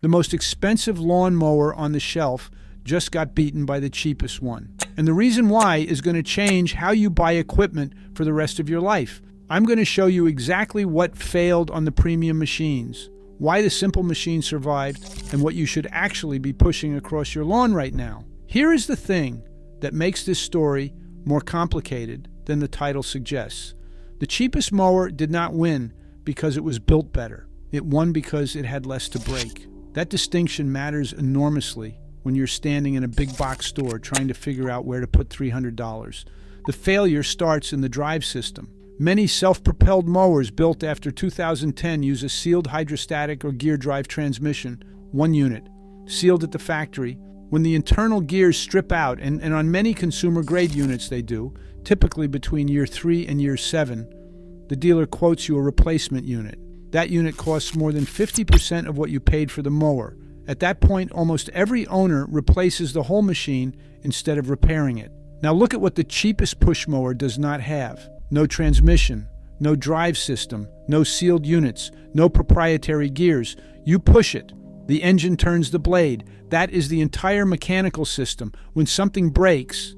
The most expensive lawn mower on the shelf just got beaten by the cheapest one. And the reason why is going to change how you buy equipment for the rest of your life. I'm going to show you exactly what failed on the premium machines, why the simple machine survived, and what you should actually be pushing across your lawn right now. Here is the thing that makes this story more complicated than the title suggests. The cheapest mower did not win because it was built better. It won because it had less to break. That distinction matters enormously when you're standing in a big box store trying to figure out where to put $300. The failure starts in the drive system. Many self-propelled mowers built after 2010 use a sealed hydrostatic or gear drive transmission, one unit, sealed at the factory. When the internal gears strip out, and on many consumer-grade units they do, typically between year 3 and year 7, the dealer quotes you a replacement unit. That unit costs more than 50% of what you paid for the mower. At that point, almost every owner replaces the whole machine instead of repairing it. Now look at what the cheapest push mower does not have. No transmission, no drive system, no sealed units, no proprietary gears. You push it. The engine turns the blade. That is the entire mechanical system. When something breaks,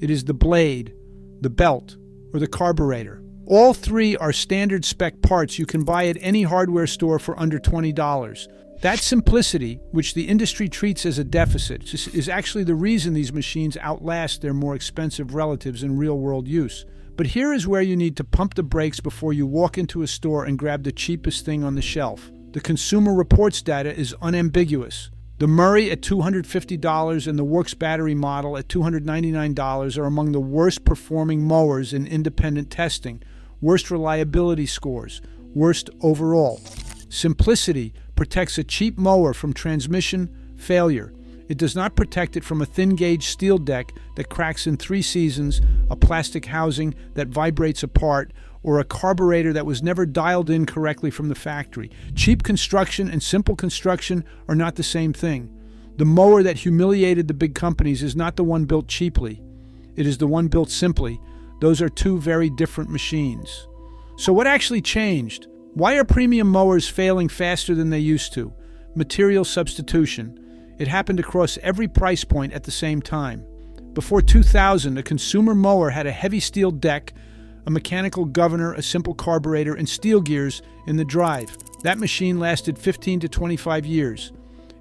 it is the blade, the belt, or the carburetor. All three are standard spec parts you can buy at any hardware store for under $20. That simplicity, which the industry treats as a deficit, is actually the reason these machines outlast their more expensive relatives in real-world use. But here is where you need to pump the brakes before you walk into a store and grab the cheapest thing on the shelf. The Consumer Reports data is unambiguous. The Murray at $250 and the Worx battery model at $299 are among the worst performing mowers in independent testing, worst reliability scores, worst overall. Simplicity protects a cheap mower from transmission failure. It does not protect it from a thin-gauge steel deck that cracks in 3 seasons, a plastic housing that vibrates apart, or a carburetor that was never dialed in correctly from the factory. Cheap construction and simple construction are not the same thing. The mower that humiliated the big companies is not the one built cheaply. It is the one built simply. Those are two very different machines. So what actually changed? Why are premium mowers failing faster than they used to? Material substitution. It happened across every price point at the same time. Before 2000, a consumer mower had a heavy steel deck, a mechanical governor, a simple carburetor, and steel gears in the drive. That machine lasted 15 to 25 years.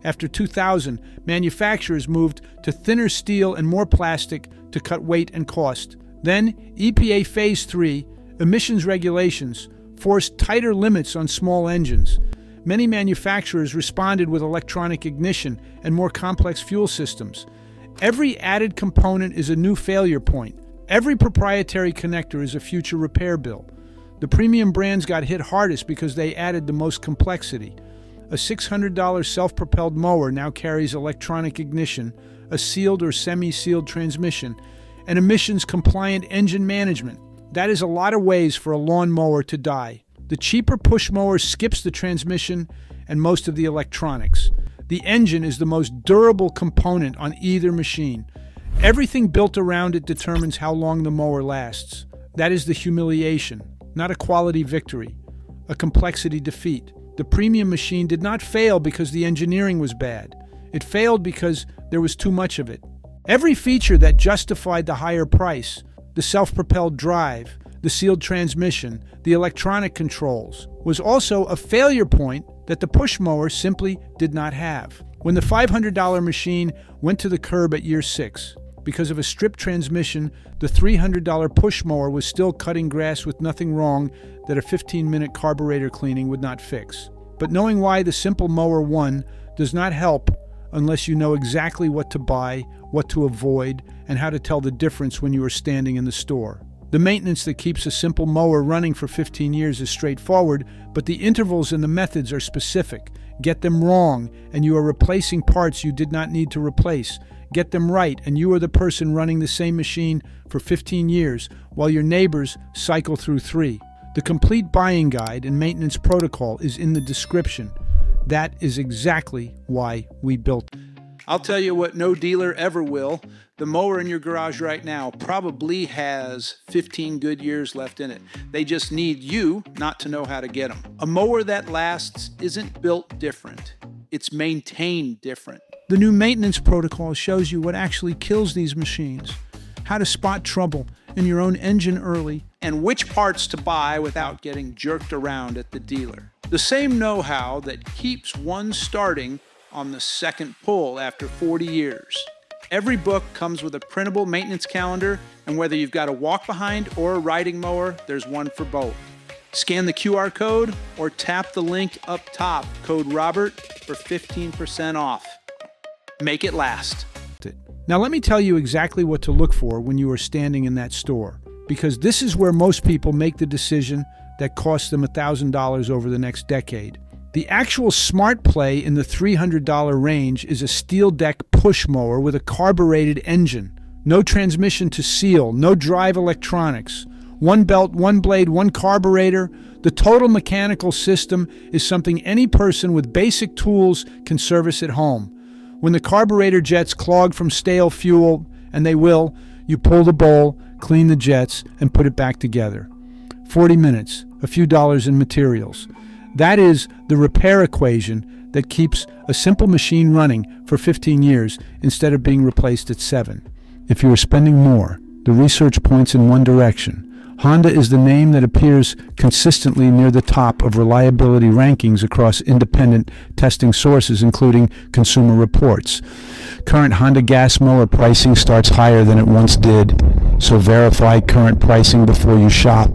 After 2000, manufacturers moved to thinner steel and more plastic to cut weight and cost. Then, EPA Phase 3, emissions regulations, forced tighter limits on small engines. Many manufacturers responded with electronic ignition and more complex fuel systems. Every added component is a new failure point. Every proprietary connector is a future repair bill. The premium brands got hit hardest because they added the most complexity. A $600 self-propelled mower now carries electronic ignition, a sealed or semi-sealed transmission, and emissions-compliant engine management. That is a lot of ways for a lawn mower to die. The cheaper push mower skips the transmission and most of the electronics. The engine is the most durable component on either machine. Everything built around it determines how long the mower lasts. That is the humiliation, not a quality victory, a complexity defeat. The premium machine did not fail because the engineering was bad. It failed because there was too much of it. Every feature that justified the higher price, the self-propelled drive, the sealed transmission, the electronic controls, was also a failure point that the push mower simply did not have. When the $500 machine went to the curb at year 6, because of a stripped transmission, the $300 push mower was still cutting grass with nothing wrong that a 15-minute carburetor cleaning would not fix. But knowing why the simple mower won does not help unless you know exactly what to buy, what to avoid, and how to tell the difference when you are standing in the store. The maintenance that keeps a simple mower running for 15 years is straightforward, but the intervals and the methods are specific. Get them wrong, and you are replacing parts you did not need to replace. Get them right, and you are the person running the same machine for 15 years, while your neighbors cycle through 3. The complete buying guide and maintenance protocol is in the description. That is exactly why we built it. I'll tell you what no dealer ever will. The mower in your garage right now probably has 15 good years left in it. They just need you not to know how to get them. A mower that lasts isn't built different. it's maintained different. The new maintenance protocol shows you what actually kills these machines, how to spot trouble in your own engine early, and which parts to buy without getting jerked around at the dealer. The same know-how that keeps one starting on the second pull after 40 years. Every book comes with a printable maintenance calendar, and whether you've got a walk-behind or a riding mower, there's one for both. Scan the QR code or tap the link up top, code Robert, for 15% off. Make it last. Now let me tell you exactly what to look for when you are standing in that store, because this is where most people make the decision that costs them $1,000 over the next decade. The actual smart play in the $300 range is a steel deck push mower with a carbureted engine. No transmission to seal, no drive electronics. One belt, one blade, one carburetor. The total mechanical system is something any person with basic tools can service at home. When the carburetor jets clog from stale fuel, and they will, you pull the bowl, clean the jets, and put it back together. 40 minutes, a few dollars in materials. That is the repair equation that keeps a simple machine running for 15 years instead of being replaced at 7. If you are spending more, the research points in one direction. Honda is the name that appears consistently near the top of reliability rankings across independent testing sources, including Consumer Reports. Current Honda gas mower pricing starts higher than it once did, so verify current pricing before you shop.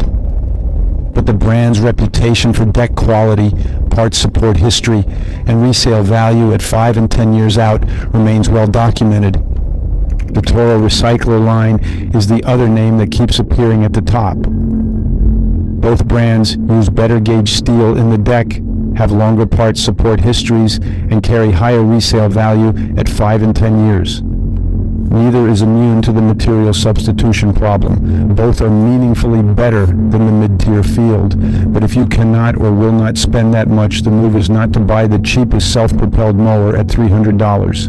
But the brand's reputation for deck quality, parts support history, and resale value at 5 and 10 years out remains well documented. The Toro Recycler line is the other name that keeps appearing at the top. Both brands use better gauge steel in the deck, have longer parts support histories, and carry higher resale value at 5 and 10 years. Neither is immune to the material substitution problem. Both are meaningfully better than the mid-tier field. But if you cannot or will not spend that much, the move is not to buy the cheapest self-propelled mower at $300.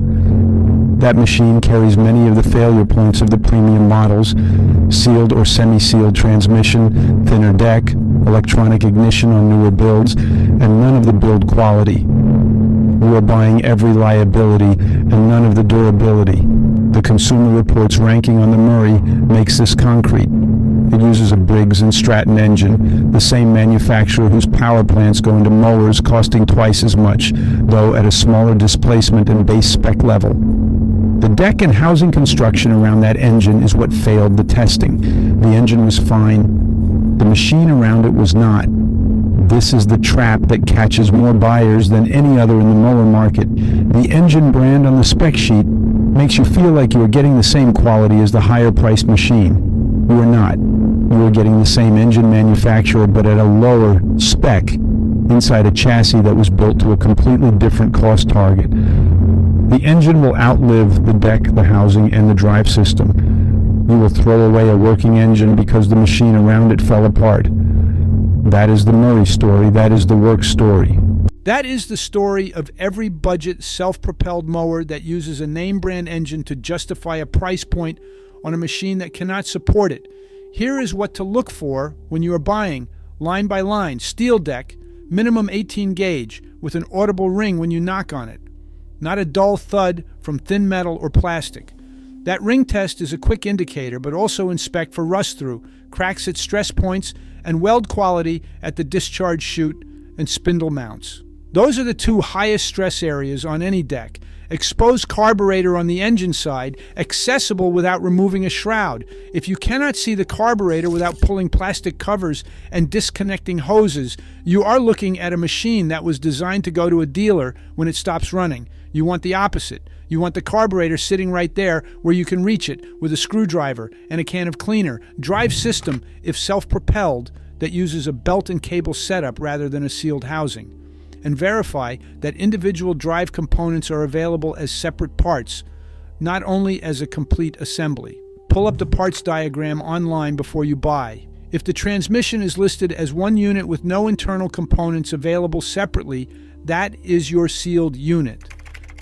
That machine carries many of the failure points of the premium models: sealed or semi-sealed transmission, thinner deck, electronic ignition on newer builds, and none of the build quality. You are buying every liability and none of the durability. The Consumer Reports ranking on the Murray makes this concrete. It uses a Briggs & Stratton engine, the same manufacturer whose power plants go into mowers costing twice as much, though at a smaller displacement and base spec level. The deck and housing construction around that engine is what failed the testing. The engine was fine. The machine around it was not. This is the trap that catches more buyers than any other in the mower market. The engine brand on the spec sheet makes you feel like you are getting the same quality as the higher priced machine. You are not. You are getting the same engine manufacturer but at a lower spec inside a chassis that was built to a completely different cost target. The engine will outlive the deck, the housing, and the drive system. You will throw away a working engine because the machine around it fell apart. That is the Murray story. That is the Worx story. That is the story of every budget self-propelled mower that uses a name brand engine to justify a price point on a machine that cannot support it. Here is what to look for when you are buying, line by line, steel deck, minimum 18 gauge, with an audible ring when you knock on it. Not a dull thud from thin metal or plastic. That ring test is a quick indicator, but also inspect for rust through, cracks at stress points, and weld quality at the discharge chute and spindle mounts. Those are the two highest stress areas on any deck. Exposed carburetor on the engine side, accessible without removing a shroud. If you cannot see the carburetor without pulling plastic covers and disconnecting hoses, you are looking at a machine that was designed to go to a dealer when it stops running. You want the opposite. You want the carburetor sitting right there where you can reach it with a screwdriver and a can of cleaner. Drive system, if self-propelled, that uses a belt and cable setup rather than a sealed housing. And verify that individual drive components are available as separate parts, not only as a complete assembly. Pull up the parts diagram online before you buy. If the transmission is listed as one unit with no internal components available separately, that is your sealed unit.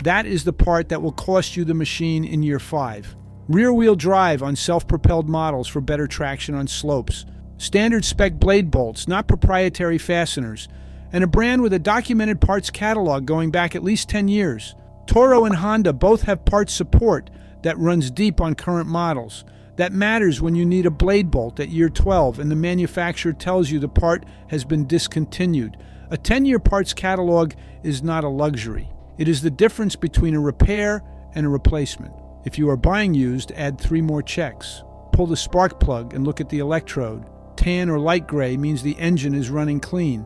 That is the part that will cost you the machine in year 5. Rear-wheel drive on self-propelled models for better traction on slopes. Standard spec blade bolts, not proprietary fasteners. and a brand with a documented parts catalog going back at least 10 years. Toro and Honda both have parts support that runs deep on current models. That matters when you need a blade bolt at year 12 and the manufacturer tells you the part has been discontinued. A 10-year parts catalog is not a luxury. It is the difference between a repair and a replacement. If you are buying used, add 3 more checks. Pull the spark plug and look at the electrode. Tan or light gray means the engine is running clean.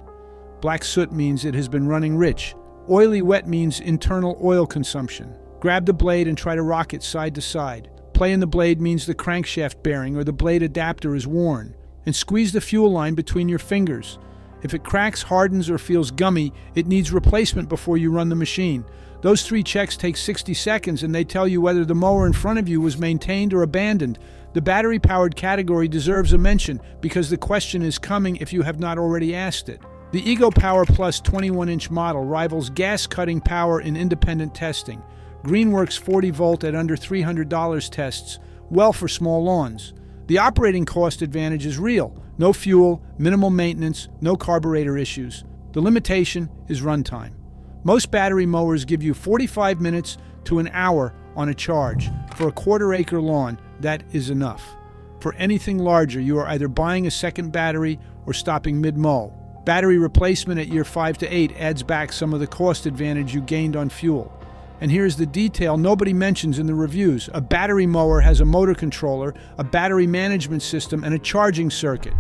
Black soot means it has been running rich. Oily wet means internal oil consumption. Grab the blade and try to rock it side to side. Play in the blade means the crankshaft bearing or the blade adapter is worn. And squeeze the fuel line between your fingers. If it cracks, hardens, or feels gummy, it needs replacement before you run the machine. Those 3 checks take 60 seconds and they tell you whether the mower in front of you was maintained or abandoned. The battery-powered category deserves a mention because the question is coming if you have not already asked it. The Ego Power Plus 21-inch model rivals gas-cutting power in independent testing. Greenworks 40-volt at under $300 tests well for small lawns. The operating cost advantage is real. No fuel, minimal maintenance, no carburetor issues. The limitation is runtime. Most battery mowers give you 45 minutes to an hour on a charge. For a quarter-acre lawn, that is enough. For anything larger, you are either buying a second battery or stopping mid-mow. Battery replacement at year 5 to 8 adds back some of the cost advantage you gained on fuel. And here's the detail nobody mentions in the reviews. A battery mower has a motor controller, a battery management system, and a charging circuit.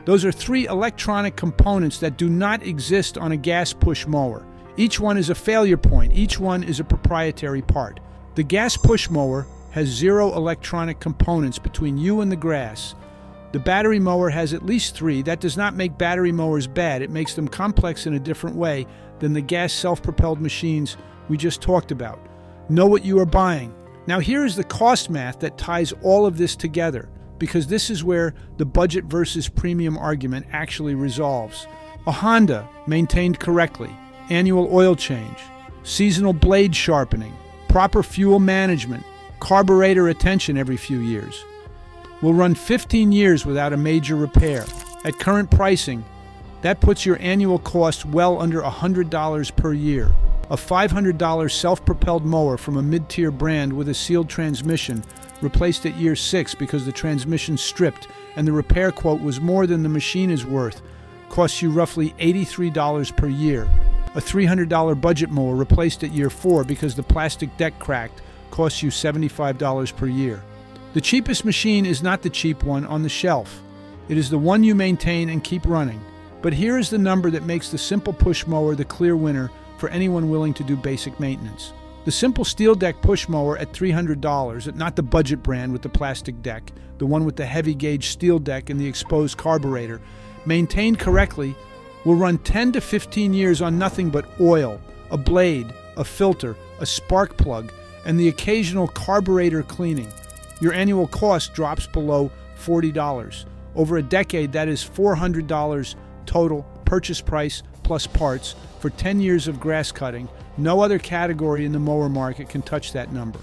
Those are 3 electronic components that do not exist on a gas push mower. Each one is a failure point. Each one is a proprietary part. The gas push mower has 0 electronic components between you and the grass. The battery mower has at least 3. That does not make battery mowers bad. It makes them complex in a different way than the gas self-propelled machines we just talked about. Know what you are buying. Now here is the cost math that ties all of this together, because this is where the budget versus premium argument actually resolves. A Honda, maintained correctly, annual oil change, seasonal blade sharpening, proper fuel management, carburetor attention every few years, will run 15 years without a major repair. At current pricing, that puts your annual cost well under $100 per year. A $500 self-propelled mower from a mid-tier brand with a sealed transmission, replaced at year 6 because the transmission stripped and the repair quote was more than the machine is worth, costs you roughly $83 per year. A $300 budget mower replaced at year 4 because the plastic deck cracked, costs you $75 per year. The cheapest machine is not the cheap one on the shelf. It is the one you maintain and keep running. But here is the number that makes the simple push mower the clear winner for anyone willing to do basic maintenance. The simple steel deck push mower at $300, not the budget brand with the plastic deck, the one with the heavy gauge steel deck and the exposed carburetor, maintained correctly, will run 10 to 15 years on nothing but oil, a blade, a filter, a spark plug, and the occasional carburetor cleaning. Your annual cost drops below $40. Over a decade, that is $400 total purchase price plus parts for 10 years of grass cutting. No other category in the mower market can touch that number.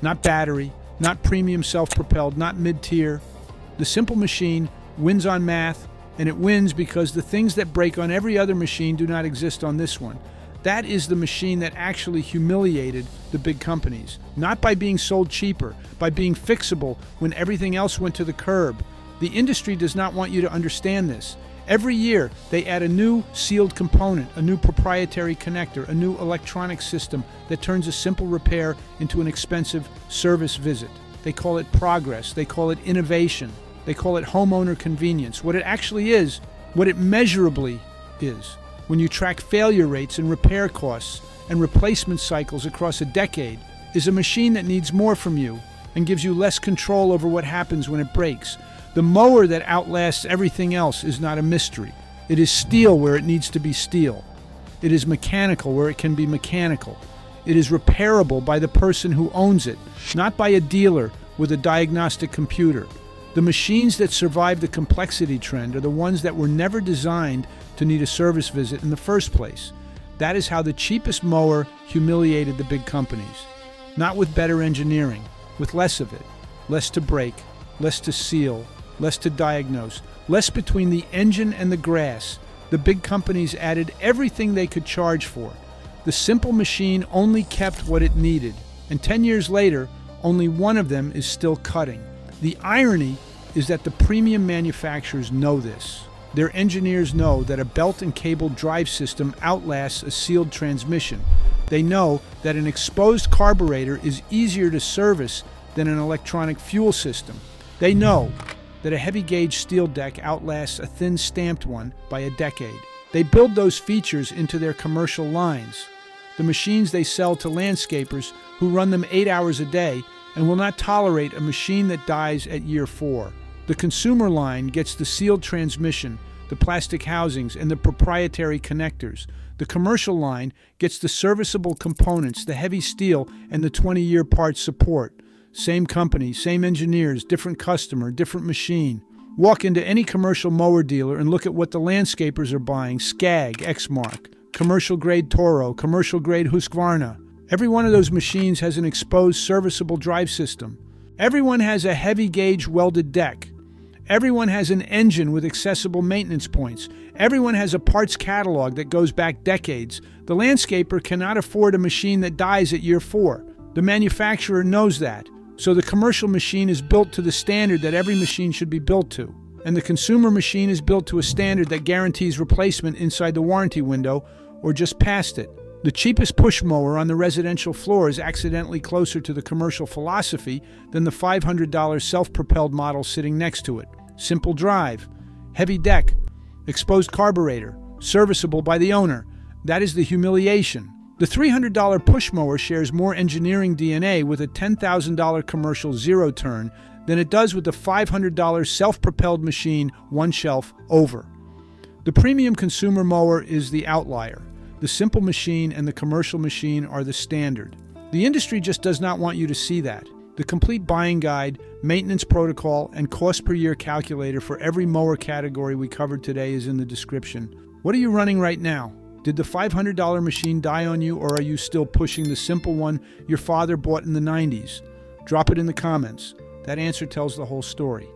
Not battery, not premium self-propelled, not mid-tier. The simple machine wins on math, and it wins because the things that break on every other machine do not exist on this one. That is the machine that actually humiliated the big companies. Not by being sold cheaper, by being fixable when everything else went to the curb. The industry does not want you to understand this. Every year, they add a new sealed component, a new proprietary connector, a new electronic system that turns a simple repair into an expensive service visit. They call it progress. They call it innovation. They call it homeowner convenience. What it actually is, what it measurably is, when you track failure rates and repair costs and replacement cycles across a decade, is a machine that needs more from you and gives you less control over what happens when it breaks. The mower that outlasts everything else is not a mystery. It is steel where it needs to be steel. It is mechanical where it can be mechanical. It is repairable by the person who owns it, not by a dealer with a diagnostic computer. The machines that survive the complexity trend are the ones that were never designed to need a service visit in the first place. That is how the cheapest mower humiliated the big companies. Not with better engineering, with less of it. Less to break, less to seal, less to diagnose, less between the engine and the grass, the big companies added everything they could charge for. The simple machine only kept what it needed, and 10 years later, only one of them is still cutting. The irony is that the premium manufacturers know this. Their engineers know that a belt and cable drive system outlasts a sealed transmission. They know that an exposed carburetor is easier to service than an electronic fuel system. They know that a heavy gauge steel deck outlasts a thin stamped one by a decade. They build those features into their commercial lines, the machines they sell to landscapers who run them 8 hours a day and will not tolerate a machine that dies at year 4. The consumer line gets the sealed transmission, the plastic housings, and the proprietary connectors. The commercial line gets the serviceable components, the heavy steel, and the 20-year parts support. Same company, same engineers, different customer, different machine. Walk into any commercial mower dealer and look at what the landscapers are buying: Skag, Exmark, commercial-grade Toro, commercial-grade Husqvarna. Every one of those machines has an exposed serviceable drive system. Everyone has a heavy-gauge welded deck. Everyone has an engine with accessible maintenance points. Everyone has a parts catalog that goes back decades. The landscaper cannot afford a machine that dies at year 4. The manufacturer knows that. So the commercial machine is built to the standard that every machine should be built to. And the consumer machine is built to a standard that guarantees replacement inside the warranty window or just past it. The cheapest push mower on the residential floor is accidentally closer to the commercial philosophy than the $500 self-propelled model sitting next to it. Simple drive, heavy deck, exposed carburetor, serviceable by the owner. That is the humiliation. The $300 push mower shares more engineering DNA with a $10,000 commercial zero-turn than it does with the $500 self-propelled machine one shelf over. The premium consumer mower is the outlier. The simple machine and the commercial machine are the standard. The industry just does not want you to see that. The complete buying guide, maintenance protocol, and cost per year calculator for every mower category we covered today is in the description. What are you running right now? Did the $500 machine die on you, or are you still pushing the simple one your father bought in the 90s? Drop it in the comments. That answer tells the whole story.